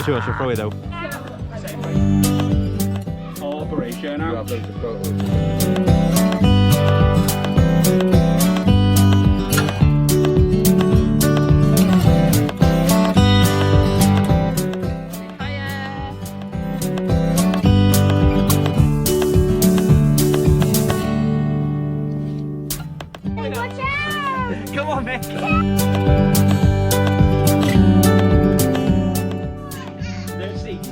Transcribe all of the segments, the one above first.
too much to throw it though. Oh, operation now. You have loads of photos. Come on, Mick. There's seat.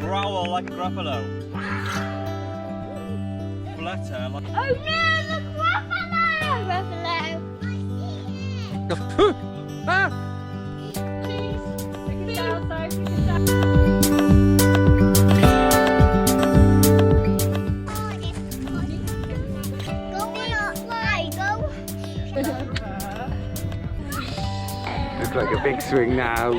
Growl like a gruffalo. Flutter like. Oh no, the gruffalo! Gruffalo! Ah! Please, we can shout, sorry, we can shout. Looks like a big swing now.